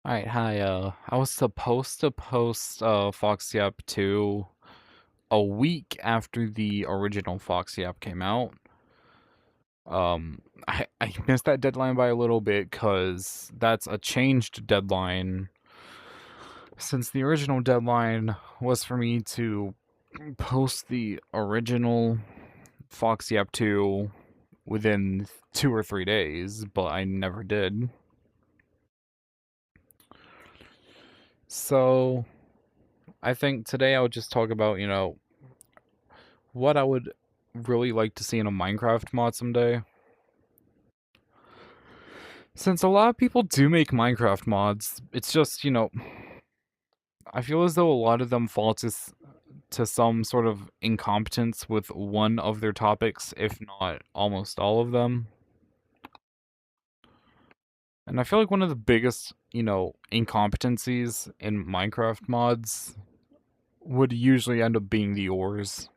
Alright, hi, I was supposed to post, Foxy App 2 a week after the original Foxy App came out. I missed that deadline by a little bit because that's a changed deadline since the original deadline was for me to post the original Foxy App 2 within 2 or 3 days, but I never did. So, I think today I would just talk about, what I would really like to see in a Minecraft mod someday. Since a lot of people do make Minecraft mods, it's just, I feel as though a lot of them fall to some sort of incompetence with one of their topics, if not almost all of them. And I feel like one of the biggest, incompetencies in Minecraft mods would usually end up being the ores.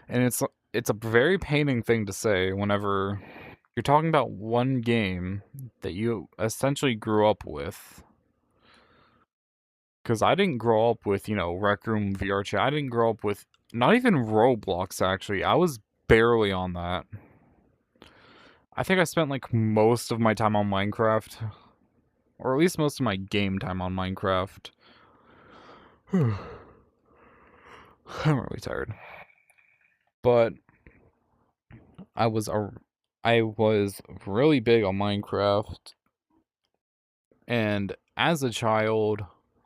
And it's a very paining thing to say whenever you're talking about one game that you essentially grew up with. Because I didn't grow up with, Rec Room VR Chat. I didn't grow up with not even Roblox, actually. I was barely on that. I think I spent, like, most of my time on Minecraft. Or at least most of my game time on Minecraft. I'm really tired. But I was really big on Minecraft. And as a child,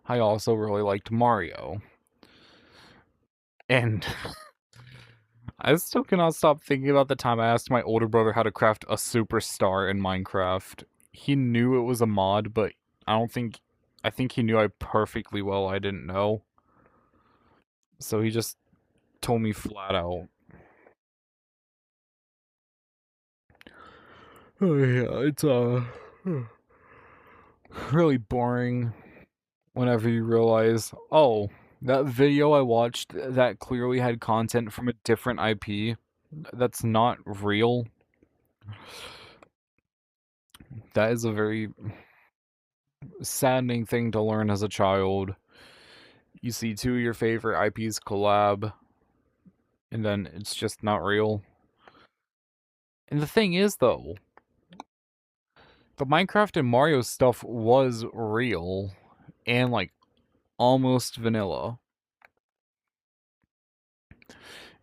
I also really liked Mario. And I still cannot stop thinking about the time I asked my older brother how to craft a superstar in Minecraft. He knew it was a mod, but I don't think I think he knew I perfectly well I didn't know. So he just told me flat out. Oh yeah, it's really boring whenever you realize, oh, that video I watched that clearly had content from a different IP that's not real. That is a very saddening thing to learn as a child. You see two of your favorite IPs collab, and then it's just not real. And the thing is, though, the Minecraft and Mario stuff was real and, like, almost vanilla.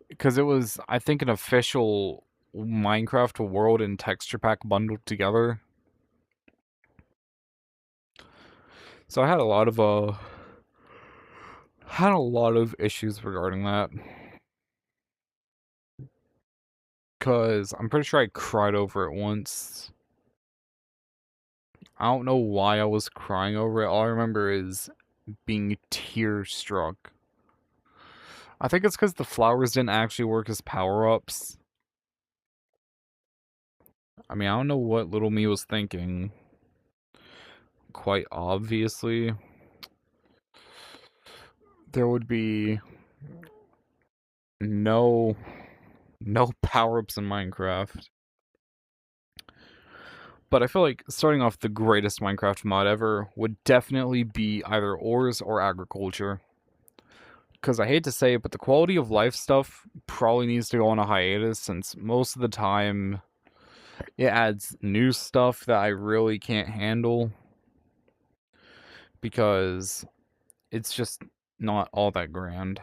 Because it was, I think, an official Minecraft world and texture pack bundled together. So I had a lot of issues regarding that. Because I'm pretty sure I cried over it once. I don't know why I was crying over it. All I remember is being tear struck. I think it's because the flowers didn't actually work as power-ups. I mean, I don't know what little me was thinking. Quite obviously, there would be no no power-ups in Minecraft. But I feel like starting off the greatest Minecraft mod ever would definitely be either ores or agriculture. Because I hate to say it, but the quality of life stuff probably needs to go on a hiatus since most of the time it adds new stuff that I really can't handle because it's just not all that grand.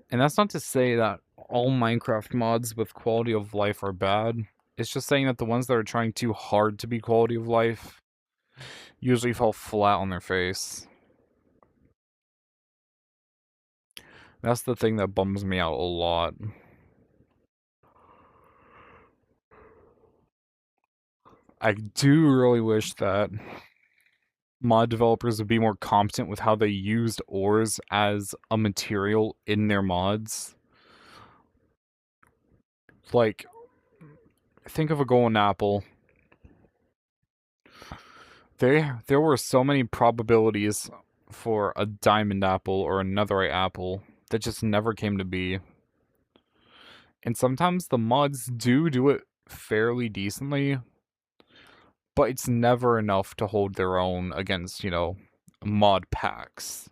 And that's not to say that all Minecraft mods with quality of life are bad. It's just saying that the ones that are trying too hard to be quality of life usually fall flat on their face. That's the thing that bums me out a lot. I do really wish that mod developers would be more competent with how they used ores as a material in their mods. Like, think of a golden apple. There were so many probabilities for a diamond apple or a netherite apple that just never came to be. And sometimes the mods do it fairly decently, but it's never enough to hold their own against, mod packs.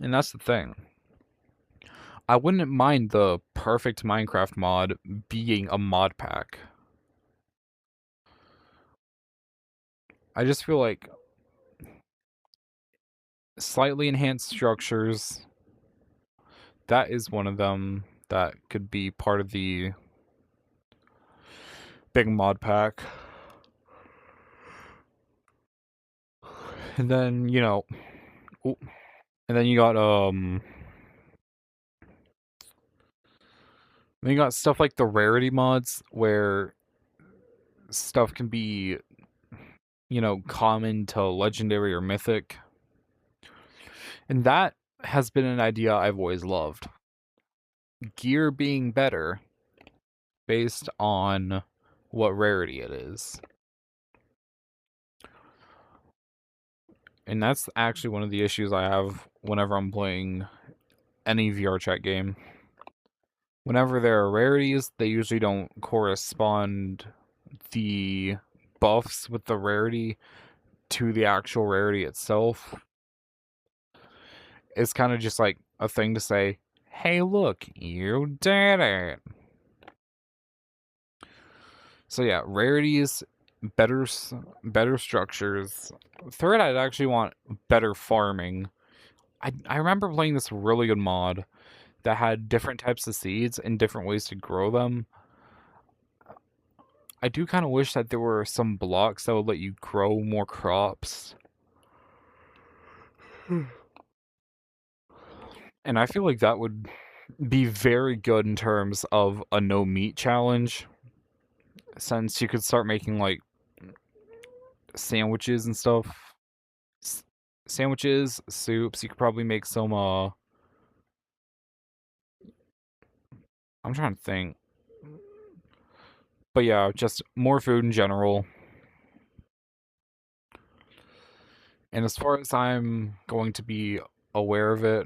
And that's the thing. I wouldn't mind the perfect Minecraft mod being a mod pack. I just feel like slightly enhanced structures, that is one of them that could be part of the big mod pack. And then, and then you got then you got stuff like the rarity mods where stuff can be, common to legendary or mythic. And that has been an idea I've always loved. Gear being better based on what rarity it is. And that's actually one of the issues I have whenever I'm playing any VR chat game. Whenever there are rarities, they usually don't correspond the buffs with the rarity to the actual rarity itself. It's kind of just like a thing to say, hey, look, you did it. So yeah, rarities, better structures. Third, I'd actually want better farming. I remember playing this really good mod that had different types of seeds and different ways to grow them. I do kind of wish that there were some blocks that would let you grow more crops. And I feel like that would be very good in terms of a no meat challenge, since you could start making like sandwiches and stuff. Sandwiches, soups. You could probably make some. I'm trying to think, but yeah, just more food in general. And as far as I'm going to be aware of it,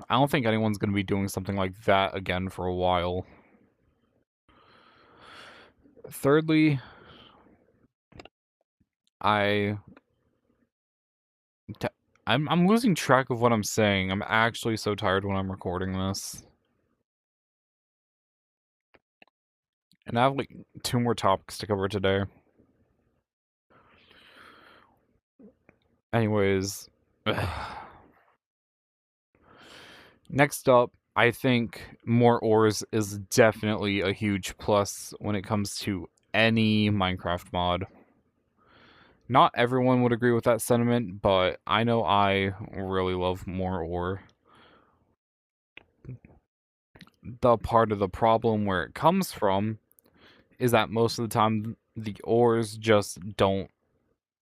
I don't think anyone's going to be doing something like that again for a while. Thirdly, I t- I'm losing track of what I'm saying. I'm actually so tired when I'm recording this. And I have like 2 more topics to cover today. Anyways, next up, I think more ores is definitely a huge plus when it comes to any Minecraft mod. Not everyone would agree with that sentiment, but I know I really love more ore. The part of the problem where it comes from is that most of the time the ores just don't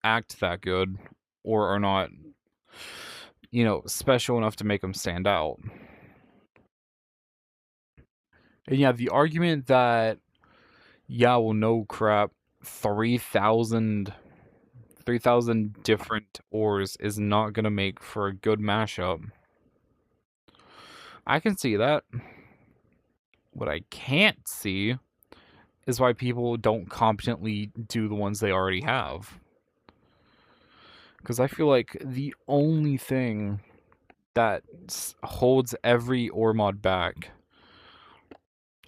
act that good or are not, special enough to make them stand out. And yeah, the argument that, yeah, well, no crap, 3,000 different ores is not going to make for a good mashup. I can see that. What I can't see is why people don't competently do the ones they already have. Because I feel like the only thing that holds every ore mod back,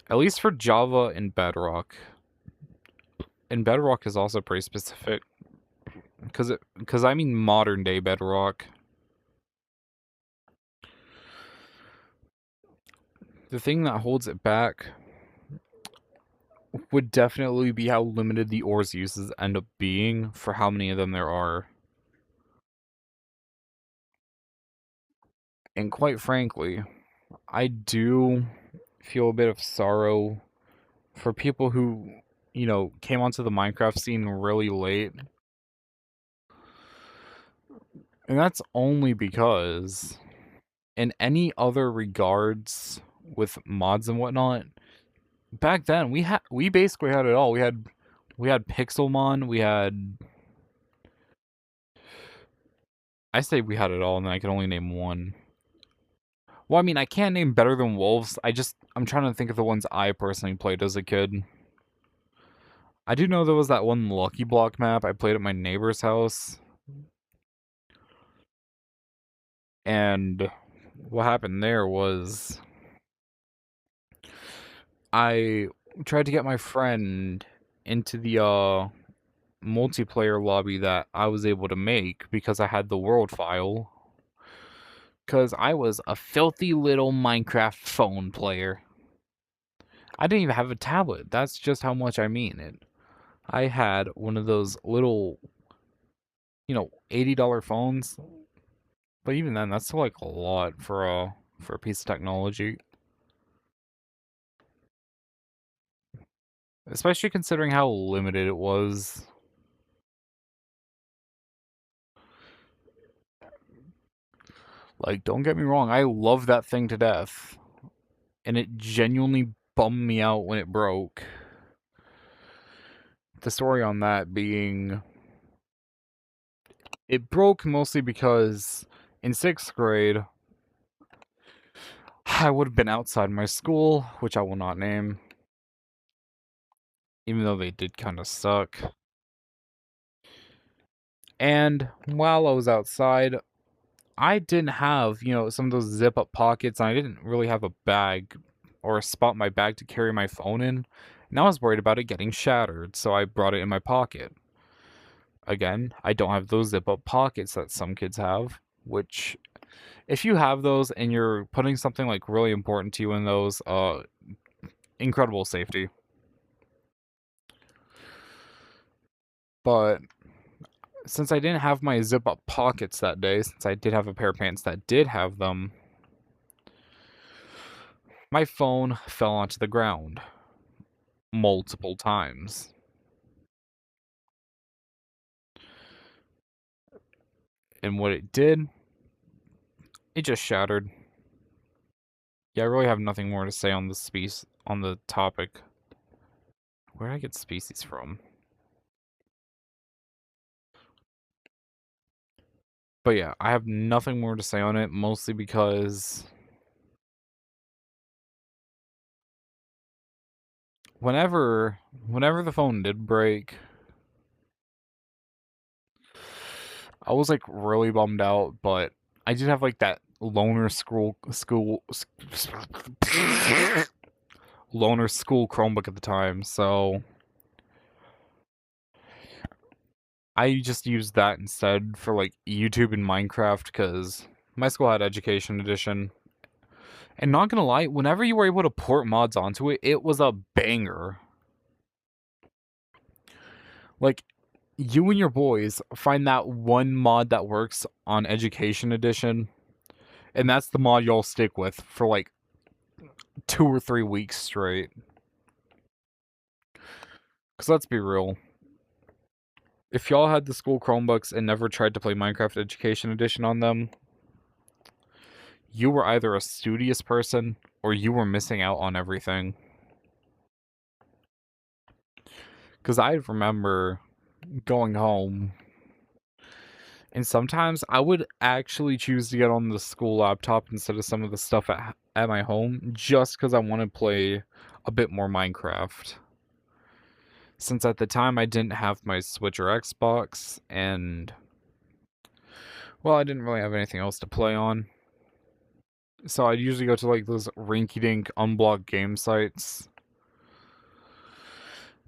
at least for Java and Bedrock, and Bedrock is also pretty specific, because I mean modern day Bedrock. The thing that holds it back would definitely be how limited the ores uses end up being for how many of them there are. And quite frankly, I do feel a bit of sorrow for people who, came onto the Minecraft scene really late. And that's only because in any other regards with mods and whatnot, back then we basically had it all. We had Pixelmon, I say we had it all and I can only name one. Well, I mean, I can't name better than wolves. I'm trying to think of the ones I personally played as a kid. I do know there was that one Lucky Block map I played at my neighbor's house. And what happened there was I tried to get my friend into the multiplayer lobby that I was able to make because I had the world file. Because I was a filthy little Minecraft phone player. I didn't even have a tablet. That's just how much I mean it. I had one of those little, $80 phones. But even then, that's still like a lot for a piece of technology. Especially considering how limited it was. Like, don't get me wrong, I love that thing to death. And it genuinely bummed me out when it broke. The story on that being it broke mostly because in 6th grade, I would have been outside my school, which I will not name, even though they did kind of suck. And while I was outside, I didn't have, some of those zip up pockets, and I didn't really have a bag or a spot in my bag to carry my phone in. And I was worried about it getting shattered, so I brought it in my pocket. Again, I don't have those zip up pockets that some kids have, which if you have those and you're putting something like really important to you in those, incredible safety. But since I didn't have my zip up pockets that day, since I did have a pair of pants that did have them, my phone fell onto the ground multiple times. And what it did, it just shattered. Yeah, I really have nothing more to say on the topic. Where did I get species from? But yeah, I have nothing more to say on it, mostly because whenever the phone did break, I was like really bummed out, but I did have like that loner school Chromebook at the time, so I just used that instead for like YouTube and Minecraft because my school had Education Edition. And not gonna lie, whenever you were able to port mods onto it, it was a banger. Like, you and your boys find that one mod that works on Education Edition, and that's the mod y'all stick with for like 2 or 3 weeks straight. Because let's be real, if y'all had the school Chromebooks and never tried to play Minecraft Education Edition on them, you were either a studious person or you were missing out on everything. Because I remember going home, and sometimes I would actually choose to get on the school laptop instead of some of the stuff at my home just because I want to play a bit more Minecraft. Since at the time I didn't have my Switch or Xbox, and well, I didn't really have anything else to play on. So I'd usually go to like those rinky-dink unblocked game sites.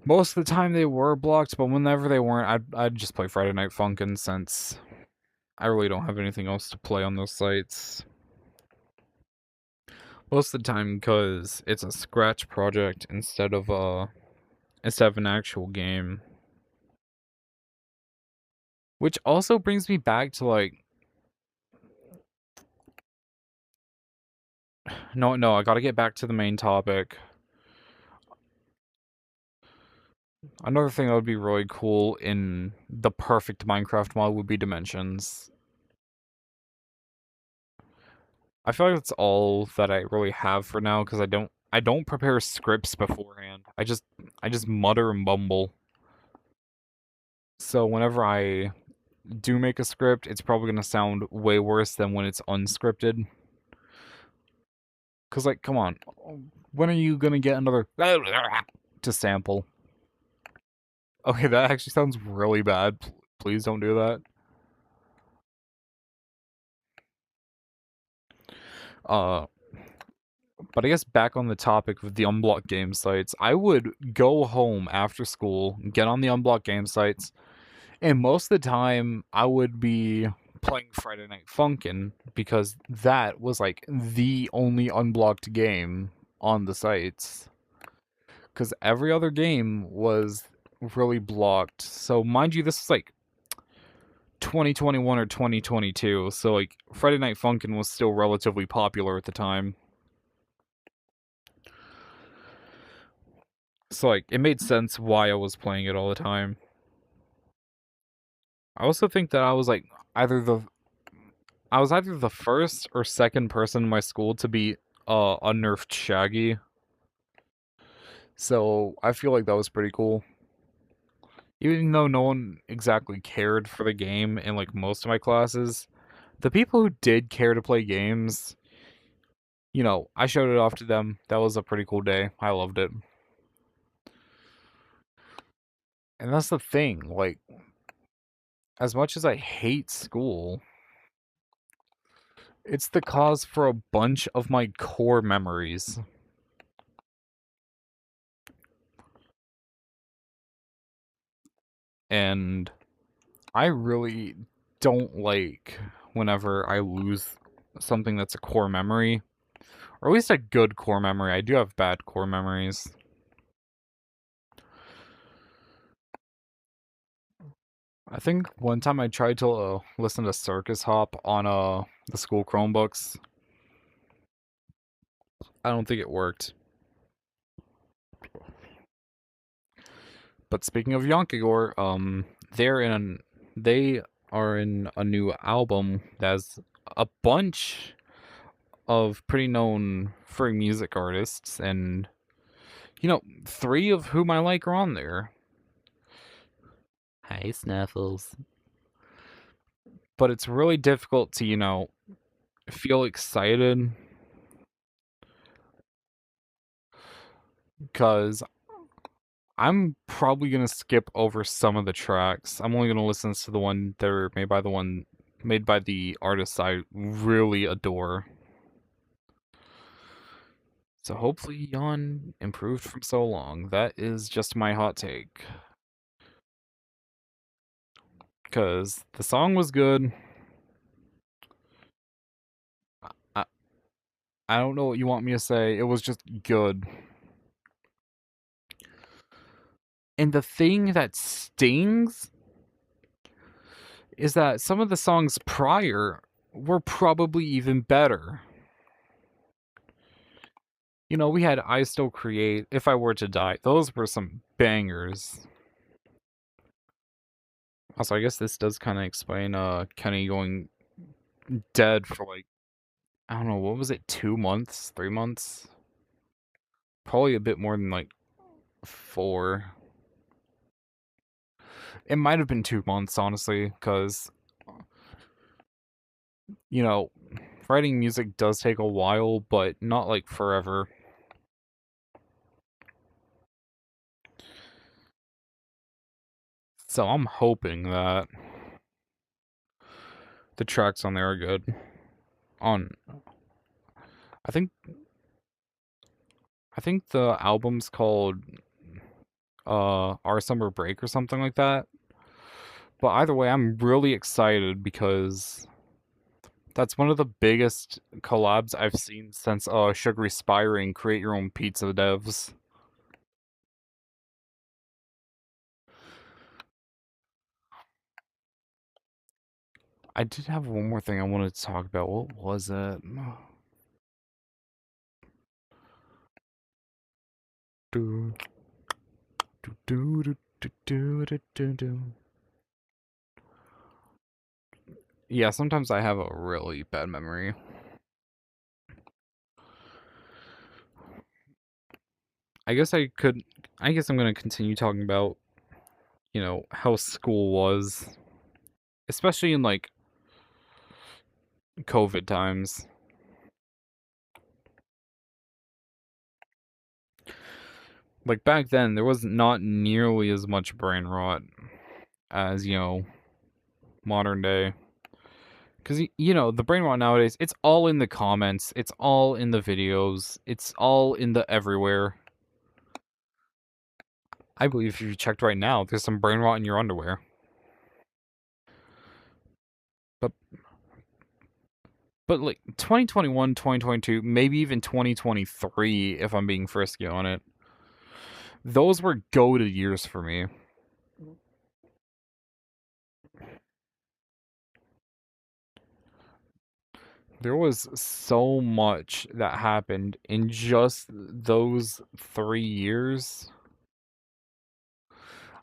Most of the time they were blocked, but whenever they weren't, I'd just play Friday Night Funkin' since I really don't have anything else to play on those sites. Most of the time because it's a scratch project instead of an actual game. Which also brings me back to like no, I gotta get back to the main topic. Another thing that would be really cool in the perfect Minecraft mod would be dimensions. I feel like that's all that I really have for now because I don't prepare scripts beforehand. I just mutter and bumble. So whenever I do make a script, it's probably gonna sound way worse than when it's unscripted. Cause like, come on, when are you gonna get another to sample? Okay, that actually sounds really bad. Please don't do that. Uh, but I guess back on the topic of the unblocked game sites, I would go home after school, get on the unblocked game sites, and most of the time I would be playing Friday Night Funkin' because that was like the only unblocked game on the sites. Because every other game was really blocked. So mind you, this was like 2021 or 2022. So like Friday Night Funkin' was still relatively popular at the time. So like it made sense why I was playing it all the time. I also think that either the I was either the first or second person in my school to be a nerfed Shaggy. So I feel like that was pretty cool. Even though no one exactly cared for the game in like most of my classes, the people who did care to play games, I showed it off to them. That was a pretty cool day. I loved it. And that's the thing, like, as much as I hate school, it's the cause for a bunch of my core memories. And I really don't like whenever I lose something that's a core memory, or at least a good core memory. I do have bad core memories. I think one time I tried to listen to Circus Hop on the school Chromebooks. I don't think it worked. But speaking of Yonkagore, they are in a new album that's a bunch of pretty known free music artists, and three of whom I like are on there. Hey, Snuffles. But it's really difficult to, feel excited because I'm probably gonna skip over some of the tracks. I'm only gonna listen to the one that are made by the artists I really adore. So hopefully Yon improved from so long. That is just my hot take. Cause the song was good. I I don't know what you want me to say. It was just good. And the thing that stings is that some of the songs prior were probably even better. We had I Still Create, If I Were to Die. Those were some bangers. Also, I guess this does kind of explain Kenny going dead for like, I don't know, what was it, 2 months, 3 months? Probably a bit more than like 4. It might have been 2 months, honestly, because you know, writing music does take a while, but not like forever. So I'm hoping that the tracks on there are good. On I think I think the album's called Our Summer Break or something like that. But either way, I'm really excited because that's one of the biggest collabs I've seen since Sugary Spiring Create Your Own Pizza devs. I did have one more thing I wanted to talk about. What was it? Do, do, do, do, do, do, do, do, do. Yeah, sometimes I have a really bad memory. I guess I could. I guess I'm gonna continue talking about, how school was, especially in like COVID times. Like, back then, there was not nearly as much brain rot as, modern day. Because, the brain rot nowadays, it's all in the comments, it's all in the videos, it's all in the everywhere. I believe if you checked right now, there's some brain rot in your underwear. But like 2021, 2022, maybe even 2023, if I'm being frisky on it. Those were goated years for me. There was so much that happened in just those 3 years.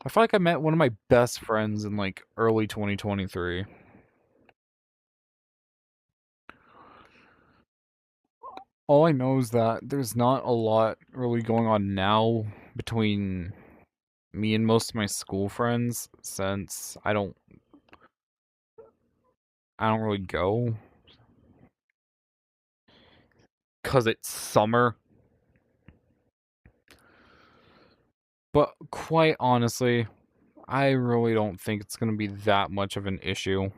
I feel like I met one of my best friends in, like, early 2023. All I know is that there's not a lot really going on now between me and most of my school friends since I don't really go, 'cause it's summer. But quite honestly, I really don't think it's gonna be that much of an issue.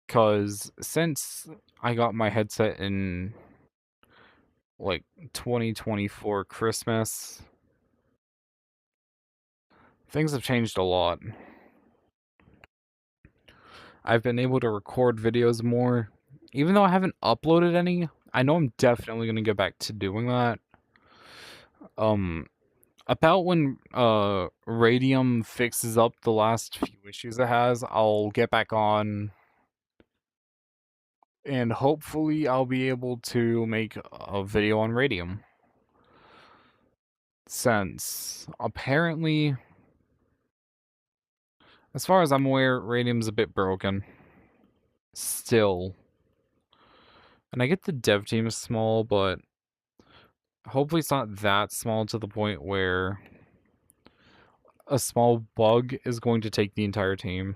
'Cause since I got my headset in, like, 2024 Christmas, things have changed a lot. I've been able to record videos more. Even though I haven't uploaded any, I know I'm definitely gonna get back to doing that. Um, about when, Radium fixes up the last few issues it has, I'll get back on, and hopefully I'll be able to make a video on Radium. Since, apparently, as far as I'm aware, Radium's a bit broken. Still. And I get the dev team is small, but hopefully it's not that small to the point where a small bug is going to take the entire team.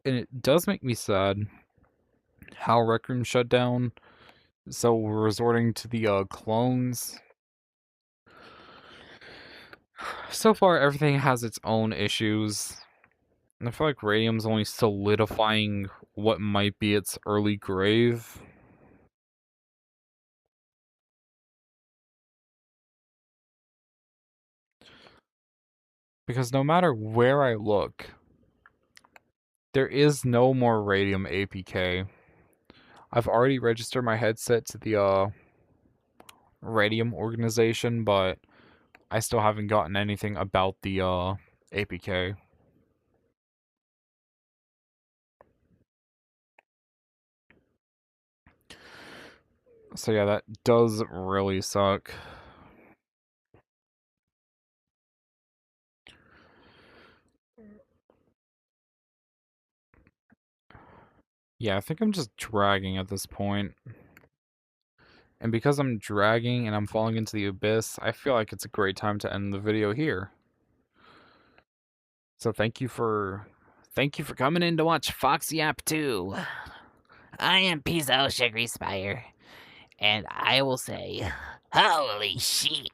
And it does make me sad how Rec Room shut down, so we're resorting to the clones. So far, everything has its own issues. And I feel like Radium's only solidifying what might be its early grave. Because no matter where I look, there is no more Radium APK. I've already registered my headset to the Radium organization, but I still haven't gotten anything about the APK. So yeah, that does really suck. Yeah, I think I'm just dragging at this point. And because I'm dragging and I'm falling into the abyss, I feel like it's a great time to end the video here. So thank you for coming in to watch Foxy App 2. I am Pizzo Sugary Spire, and I will say, holy shit.